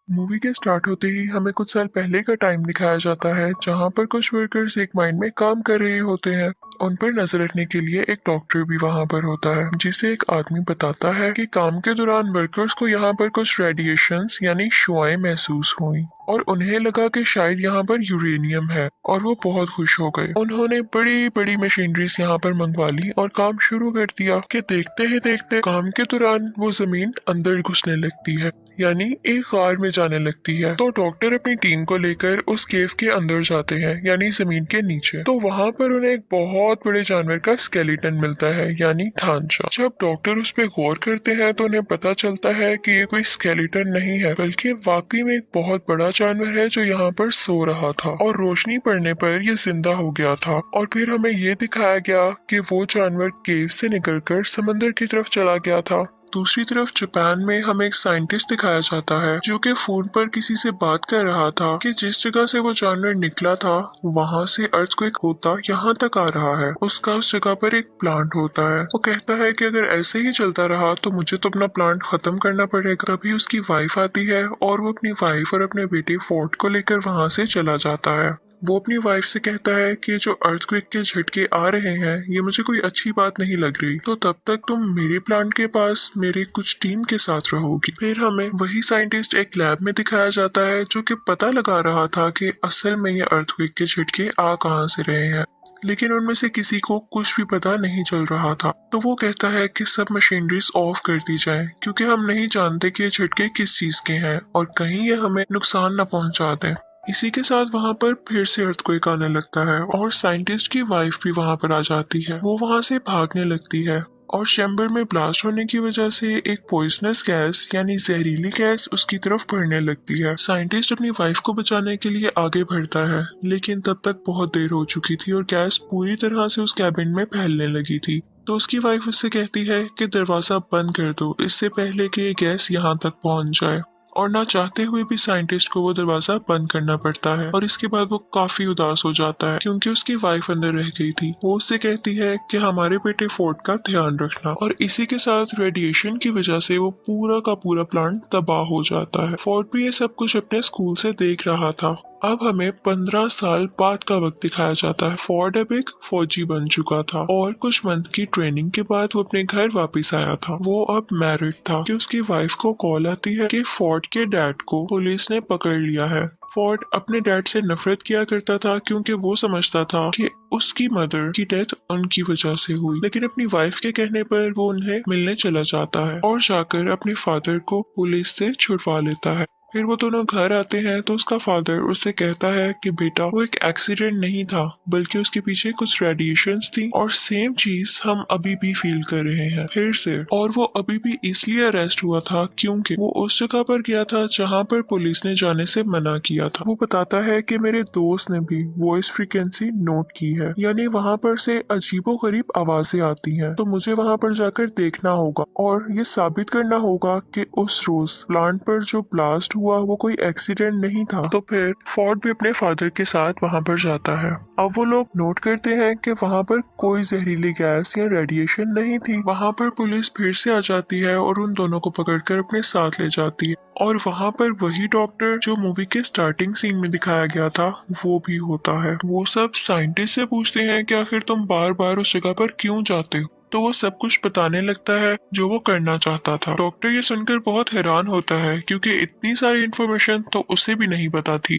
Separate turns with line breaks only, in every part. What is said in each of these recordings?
Movie के start होते ही हमें कुछ साल पहले का टाइम दिखाया जाता है जहां पर कुछ वर्कर्स एक माइन में काम कर रहे होते हैं। उन पर नजर रखने के लिए एक डॉक्टर भी वहां पर होता है जिसे एक आदमी बताता है कि काम के दौरान वर्कर्स को यहाँ पर कुछ रेडिएशंस यानी शुआएं महसूस हुई और उन्हें लगा कि शायद यहाँ पर यूरेनियम है और वो बहुत खुश हो गए। उन्होंने बड़ी बड़ी मशीनरीज यहाँ पर मंगवा ली और काम शुरू कर दिया कि देखते ही देखते काम के दौरान वो जमीन अंदर घुसने लगती है यानी एक गार में जाने लगती है। तो डॉक्टर अपनी टीम को लेकर उस केव के अंदर जाते हैं यानी जमीन के नीचे। तो वहाँ पर उन्हें एक बहुत बड़े जानवर का स्केलेटन मिलता है यानी ढांचा। जब डॉक्टर उस पर गौर करते हैं तो उन्हें पता चलता है कि ये कोई स्केलेटन नहीं है बल्कि वाकई में एक बहुत बड़ा जानवर है जो यहाँ पर सो रहा था और रोशनी पड़ने पर ये जिंदा हो गया था। और फिर हमें ये दिखाया गया कि वो जानवर केव से निकलकर समंदर की तरफ चला गया था। दूसरी तरफ जापान में हमें एक साइंटिस्ट दिखाया जाता है जो कि फोन पर किसी से बात कर रहा था कि जिस जगह से वो जानवर निकला था वहां से अर्थक्वेक होता यहाँ तक आ रहा है। उसका उस जगह पर एक प्लांट होता है। वो कहता है कि अगर ऐसे ही चलता रहा तो मुझे तो अपना प्लांट खत्म करना पड़ेगा। तभी उसकी वाइफ आती है और वो अपनी वाइफ और अपने बेटे फोर्ट को लेकर वहां से चला जाता है। वो अपनी वाइफ से कहता है कि जो अर्थक्वेक के झटके आ रहे हैं ये मुझे कोई अच्छी बात नहीं लग रही, तो तब तक तुम मेरे प्लांट के पास मेरे कुछ टीम के साथ रहोगी। फिर हमें वही साइंटिस्ट एक लैब में दिखाया जाता है जो कि पता लगा रहा था कि असल में ये अर्थक्वेक के झटके आ कहां से रहे हैं, लेकिन उनमें से किसी को कुछ भी पता नहीं चल रहा था। तो वो कहता है कि सब मशीनरीज ऑफ कर दी जाए क्योंकि हम नहीं जानते कि ये झटके किस चीज के हैं और कहीं ये हमें नुकसान न पहुंचा दें। इसी के साथ वहां पर फिर से अर्थक्वेक आने लगता है और साइंटिस्ट की वाइफ भी वहां पर आ जाती है। वो वहां से भागने लगती है और चैम्बर में ब्लास्ट होने की वजह से एक पॉइजनस गैस यानी जहरीली गैस उसकी तरफ बढ़ने लगती है। साइंटिस्ट अपनी वाइफ को बचाने के लिए आगे बढ़ता है लेकिन तब तक बहुत देर हो चुकी थी और गैस पूरी तरह से उस कैबिन में फैलने लगी थी। तो उसकी वाइफ उससे कहती है कि दरवाजा बंद कर दो इससे पहले कि ये गैस यहाँ तक पहुँच जाए। और ना चाहते हुए भी साइंटिस्ट को वो दरवाजा बंद करना पड़ता है और इसके बाद वो काफी उदास हो जाता है क्योंकि उसकी वाइफ अंदर रह गई थी। वो उससे कहती है कि हमारे बेटे फोर्ट का ध्यान रखना और इसी के साथ रेडिएशन की वजह से वो पूरा का पूरा प्लांट तबाह हो जाता है। फोर्ट भी ये सब कुछ अपने स्कूल से देख रहा था। अब हमें 15 साल बाद का वक्त दिखाया जाता है। फोर्ड अब एक फौजी बन चुका था और कुछ मंथ की ट्रेनिंग के बाद वो अपने घर वापस आया था। वो अब मैरिड था कि उसकी वाइफ को कॉल आती है कि फोर्ड के डैड को पुलिस ने पकड़ लिया है। फोर्ड अपने डैड से नफरत किया करता था क्योंकि वो समझता था कि उसकी मदर की डेथ उनकी वजह से हुई, लेकिन अपनी वाइफ के कहने पर वो उन्हें मिलने चला जाता है और जाकर अपने फादर को पुलिस से छुड़वा लेता है। फिर वो दोनों घर आते हैं तो उसका फादर उससे कहता है कि बेटा वो एक एक्सीडेंट नहीं था बल्कि उसके पीछे कुछ रेडिएशंस थी और सेम चीज हम अभी भी फील कर रहे हैं फिर से। और वो अभी भी इसलिए अरेस्ट हुआ था क्योंकि वो उस जगह पर गया था जहाँ पर पुलिस ने जाने से मना किया था। वो बताता है कि मेरे दोस्त ने भी वॉइस फ्रीक्वेंसी नोट की है यानी वहाँ पर से अजीबोगरीब आवाजें आती हैं, तो मुझे वहाँ पर जाकर देखना होगा और ये साबित करना होगा कि उस रोज प्लांट पर जो ब्लास्ट हुआ वो कोई एक्सीडेंट नहीं था। तो फिर फोर्ड भी अपने फादर के साथ वहां पर जाता है। अब वो लोग नोट करते हैं कि वहां पर कोई जहरीली गैस या रेडिएशन नहीं थी। वहां पर पुलिस फिर से आ जाती है और उन दोनों को पकड़कर अपने साथ ले जाती है और वहां पर वही डॉक्टर जो मूवी के स्टार्टिंग सीन में दिखाया गया था वो भी होता है। वो सब साइंटिस्ट से पूछते हैं कि आखिर तुम बार बार उस जगह पर क्यों जाते हो, तो वो सब कुछ बताने लगता है जो वो करना चाहता था। डॉक्टर ये सुनकर बहुत हैरान होता है क्योंकि इतनी सारी इन्फॉर्मेशन तो उसे भी नहीं पता थी।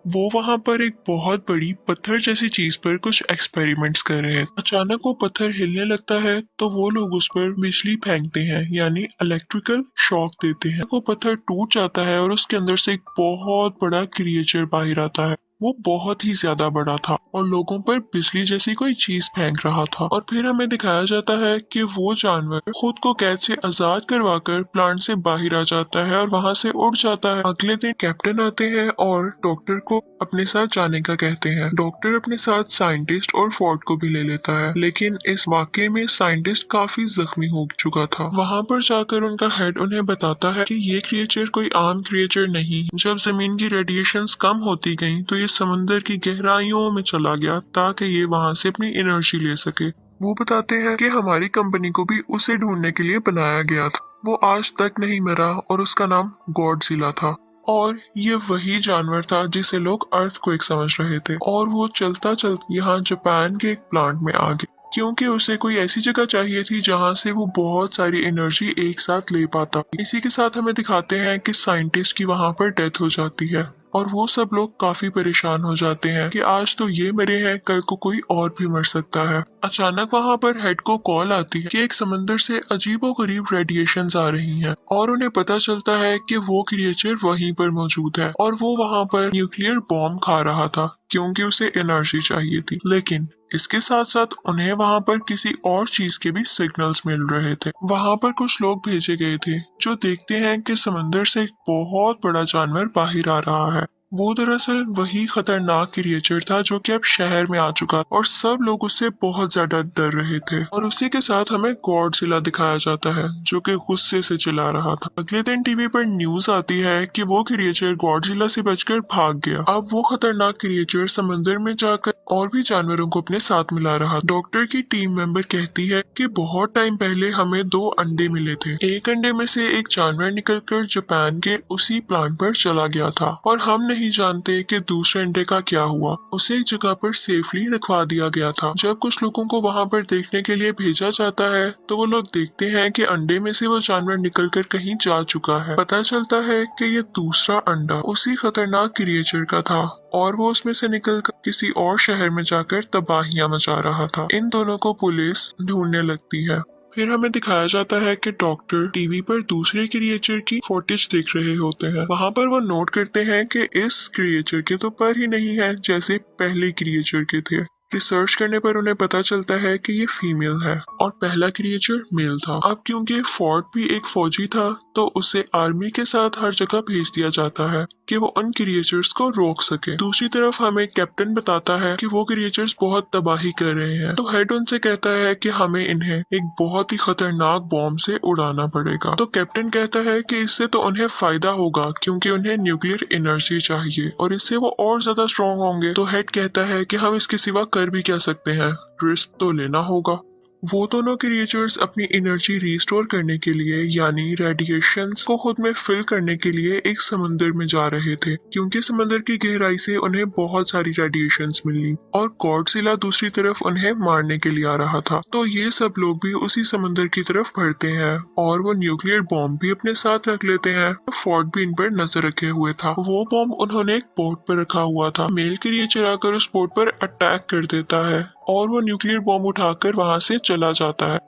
वो वहां पर एक बहुत बड़ी पत्थर जैसी चीज पर कुछ एक्सपेरिमेंट्स कर रहे हैं। अचानक वो पत्थर हिलने लगता है तो वो लोग उस पर बिजली फेंकते हैं यानी इलेक्ट्रिकल शॉक देते हैं। वो पत्थर टूट जाता है और उसके अंदर से एक बहुत बड़ा क्रिएचर बाहर आता है। वो बहुत ही ज्यादा बड़ा था और लोगों पर बिजली जैसी कोई चीज फेंक रहा था। और फिर हमें दिखाया जाता है कि वो जानवर खुद को कैद से आजाद करवाकर प्लांट से बाहर आ जाता है और वहां से उड़ जाता है। अगले दिन कैप्टन आते हैं और डॉक्टर को अपने साथ जाने का कहते हैं। डॉक्टर अपने साथ साइंटिस्ट और फोर्ड को भी ले लेता है, लेकिन इस वाकये में साइंटिस्ट काफी जख्मी हो चुका था। वहां पर जाकर उनका हेड उन्हें बताता है कि ये क्रिएचर कोई आम क्रिएचर नहीं। जब जमीन की रेडिएशंस कम होती गई तो ये समंदर की गहराइयों में चला गया ताकि ये वहां से अपनी एनर्जी ले सके। वो बताते हैं कि हमारी कंपनी को भी उसे ढूंढने के लिए बनाया गया था। वो आज तक नहीं मरा और उसका नाम गॉडजिला था। और ये वही जानवर था जिसे लोग अर्थक्वेक समझ रहे थे, और वो चलता चलता यहाँ जापान के एक प्लांट में आ गया, क्योंकि उसे कोई ऐसी जगह चाहिए थी जहाँ से वो बहुत सारी एनर्जी एक साथ ले पाता। इसी के साथ हमें दिखाते हैं कि साइंटिस्ट की वहाँ पर डेथ हो जाती है, और वो सब लोग काफी परेशान हो जाते हैं कि आज तो ये मरे हैं, कल को कोई और भी मर सकता है। अचानक वहाँ पर हेड को कॉल आती है कि एक समंदर से अजीबोगरीब रेडिएशंस आ रही हैं, और उन्हें पता चलता है कि वो क्रिएचर वहीं पर मौजूद है, और वो वहाँ पर न्यूक्लियर बॉम्ब खा रहा था क्योंकि उसे एनर्जी चाहिए थी। लेकिन इसके साथ साथ उन्हें वहाँ पर किसी और चीज के भी सिग्नल्स मिल रहे थे। वहाँ पर कुछ लोग भेजे गए थे जो देखते हैं कि समंदर से एक बहुत बड़ा जानवर बाहर आ रहा है। वो दरअसल वही खतरनाक क्रिएचर था जो कि अब शहर में आ चुका, और सब लोग उससे बहुत ज्यादा डर रहे थे। और उसी के साथ हमें गॉडजिला दिखाया जाता है जो कि गुस्से से चिल्ला रहा था। अगले दिन टीवी पर न्यूज आती है कि वो क्रिएचर गॉडजिला से बचकर भाग गया। अब वो खतरनाक क्रिएचर समंदर में जाकर और भी जानवरों को अपने साथ मिला रहा। डॉक्टर की टीम मेंबर कहती है कि बहुत टाइम पहले हमें 2 अंडे मिले थे। एक अंडे में से एक जानवर निकलकर जापान के उसी प्लांट पर चला गया था, और हम नहीं जानते कि दूसरे अंडे का क्या हुआ। उसे एक जगह पर सेफली रखवा दिया गया था। जब कुछ लोगों को वहाँ पर देखने के लिए भेजा जाता है तो वो लोग देखते हैं कि अंडे में से वो जानवर निकलकर कहीं जा चुका है। पता चलता है कि ये दूसरा अंडा उसी खतरनाक क्रिएचर का था, और वो उसमें से निकलकर किसी और शहर में जाकर तबाहियां मचा रहा था। इन दोनों को पुलिस ढूंढने लगती है। फिर हमें दिखाया जाता है कि डॉक्टर टीवी पर दूसरे क्रिएचर की फुटेज देख रहे होते हैं। वहाँ पर वो नोट करते हैं कि इस क्रिएचर के तो पर ही नहीं है जैसे पहले क्रिएचर के थे। रिसर्च करने पर उन्हें पता चलता है कि ये फीमेल है और पहला क्रिएचर मेल था। अब क्योंकि फोर्ड भी एक फौजी था तो उसे आर्मी के साथ हर जगह भेज दिया जाता है कि वो उन क्रिएचर्स को रोक सके। दूसरी तरफ हमें कैप्टन बताता है कि वो क्रिएचर्स बहुत तबाही कर रहे हैं, तो हेड उनसे कहता है कि हमें इन्हें एक बहुत ही खतरनाक बॉम्ब से उड़ाना पड़ेगा। तो कैप्टन कहता है कि इससे तो उन्हें फायदा होगा क्योंकि उन्हें न्यूक्लियर एनर्जी चाहिए और इससे वो और ज्यादा स्ट्रॉन्ग होंगे। तो हेड कहता है कि हम इसके सिवा कर भी क्या सकते हैं, रिस्क तो लेना होगा। वो दोनों क्रिएचर्स अपनी एनर्जी रिस्टोर करने के लिए यानी रेडिएशंस को खुद में फिल करने के लिए एक समंदर में जा रहे थे, क्योंकि समंदर की गहराई से उन्हें बहुत सारी रेडिएशंस मिली और गॉडजिला दूसरी तरफ उन्हें मारने के लिए आ रहा था। तो ये सब लोग भी उसी समंदर की तरफ बढ़ते हैं और वो न्यूक्लियर बॉम्ब भी अपने साथ रख लेते हैं। फोर्ड भी इन पर नजर रखे हुए था। वो बॉम्ब उन्होंने एक बोट पर रखा हुआ था। मेल क्रिएचर आकर उस बोट पर अटैक कर देता है और वो न्यूक्लियर बॉम्ब उठाकर वहां से चला जाता है।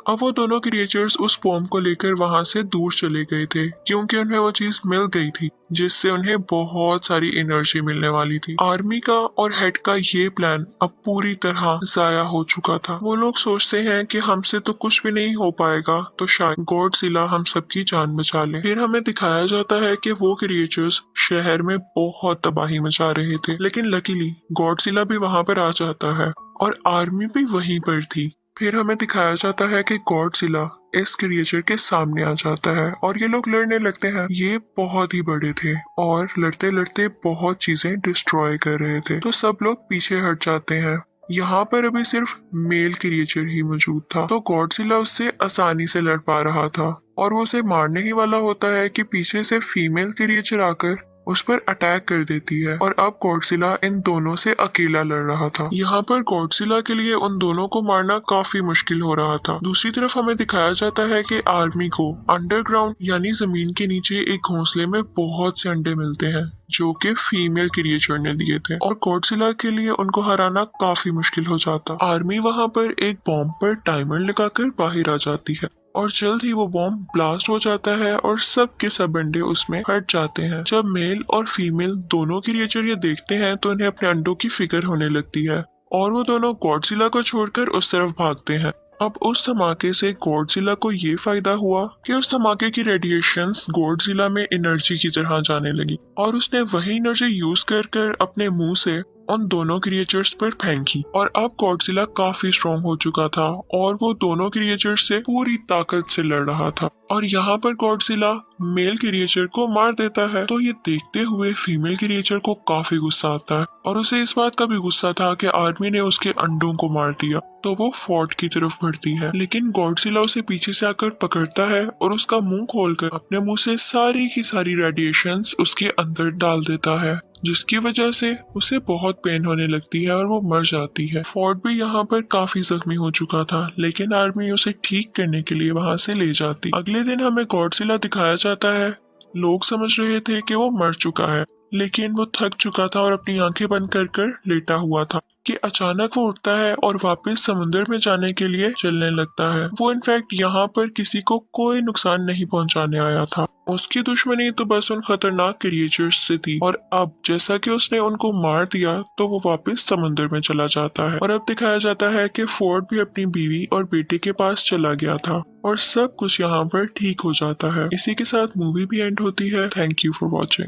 अब वो दोनों क्रिएचर्स उस बॉम्ब को लेकर वहां से दूर चले गए थे क्योंकि उन्हें वो चीज मिल गई थी जिससे उन्हें बहुत सारी एनर्जी मिलने वाली थी। आर्मी का और हेड का ये प्लान अब पूरी तरह जाया हो चुका था। वो लोग सोचते हैं कि हमसे तो कुछ भी नहीं हो पाएगा, तो शायद गॉडजिला हम सबकी जान बचा ले। फिर हमें दिखाया जाता है कि वो क्रिएचर्स शहर में बहुत तबाही मचा रहे थे, लेकिन लकीली गॉडजिला भी वहां पर आ जाता है और आर्मी भी वहीं पर थी। फिर हमें दिखाया जाता है कि गॉडजिला इस क्रिएचर के सामने आ जाता है और ये लोग लड़ने लगते हैं। ये बहुत ही बड़े थे और लड़ते लड़ते बहुत चीजें डिस्ट्रॉय कर रहे थे, तो सब लोग पीछे हट जाते हैं। यहाँ पर अभी सिर्फ मेल क्रिएचर ही मौजूद था, तो गॉडजिला उससे आसानी से लड़ पा रहा था और वो उसे मारने ही वाला होता है कि पीछे से फीमेल क्रिएचर आकर उस पर अटैक कर देती है और अब गॉडजिला इन दोनों से अकेला लड़ रहा था। यहाँ पर गॉडजिला के लिए उन दोनों को मारना काफी मुश्किल हो रहा था। दूसरी तरफ हमें दिखाया जाता है कि आर्मी को अंडरग्राउंड यानी जमीन के नीचे एक घोंसले में बहुत से अंडे मिलते हैं जो कि फीमेल क्रिएचर ने दिए थे और गॉडजिला के लिए उनको हराना काफी मुश्किल हो जाता। आर्मी वहाँ पर एक बॉम्ब पर टाइमर लगाकर बाहर आ जाती है और जल्द ही वो बॉम्ब ब्लास्ट हो जाता है और सब के सब अंडे उसमें हट जाते हैं। जब मेल और फीमेल दोनों क्रिएचर ये देखते हैं तो उन्हें अपने अंडों की फिक्र होने लगती है और वो दोनों गॉडजिला को छोड़कर उस तरफ भागते हैं। अब उस धमाके से गॉडजिला को ये फायदा हुआ कि उस धमाके की रेडिएशंस गॉडजिला में एनर्जी की तरह जाने लगी और उसने वही एनर्जी यूज कर अपने मुंह से उन दोनों क्रिएचर्स पर फेंकी और अब गॉडजिला काफी स्ट्रॉन्ग हो चुका था और वो दोनों क्रिएचर्स से पूरी ताकत से लड़ रहा था। और यहाँ पर गॉडजिला मेल क्रिएचर को मार देता है तो ये देखते हुए फीमेल क्रिएचर को काफी गुस्सा आता है और उसे इस बात का भी गुस्सा था कि आर्मी ने उसके अंडों को मार दिया। तो वो फोर्ट की तरफ बढ़ती है, लेकिन गॉडजिला उसे पीछे से आकर पकड़ता है और उसका मुंह खोलकर अपने मुंह से सारी की सारी रेडिएशंस उसके अंदर डाल देता है, जिसकी वजह से उसे बहुत पेन होने लगती है और वो मर जाती है। फोर्ट भी यहाँ पर काफी जख्मी हो चुका था, लेकिन आर्मी उसे ठीक करने के लिए वहां से ले जाती। अगले दिन हमें गॉडजिला दिखाया जाता है। लोग समझ रहे थे कि वो मर चुका है, लेकिन वो थक चुका था और अपनी आंखें बंद कर लेटा हुआ था कि अचानक वो उठता है और वापस समुद्र में जाने के लिए चलने लगता है। वो इनफैक्ट यहाँ पर किसी को कोई नुकसान नहीं पहुंचाने आया था। उसकी दुश्मनी तो बस उन खतरनाक क्रिएचर्स से थी और अब जैसा कि उसने उनको मार दिया तो वो वापस समुद्र में चला जाता है। और अब दिखाया जाता है कि फोर्ड भी अपनी बीवी और बेटे के पास चला गया था और सब कुछ यहाँ पर ठीक हो जाता है। इसी के साथ मूवी भी एंड होती है। Thank you for watching.